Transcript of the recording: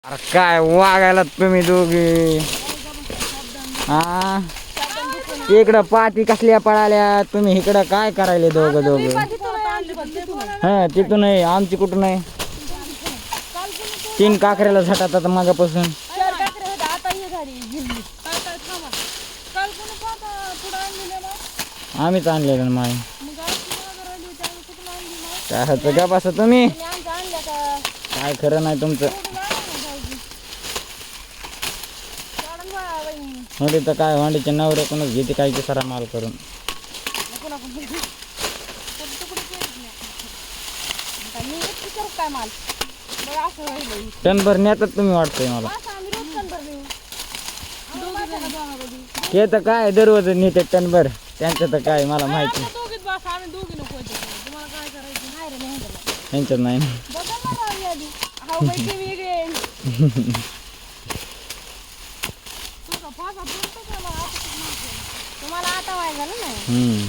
अरे काय वागायला तुम्ही दोघे हा इकडं पाती कसल्या पळाल्या तुम्ही इकडं काय करायले दोघं हा तिथून नाही आमची कुठून नाही 3 काकऱ्याला झटातात मागापासून आम्हीच आणलेलं ना माय काय होतं का बसा तुम्ही काय खरं नाही तुमचं होडी तर काय होंडीच्या नवऱ्या कोणच घेते काय की सारा माल करून टनभर नेतात तुम्ही वाटतंय मला हे तर काय दररोज नेते टनभर त्यांचं तर काय मला माहिती त्यांच्यात नाही तुम्हाला आता वाय झालं ना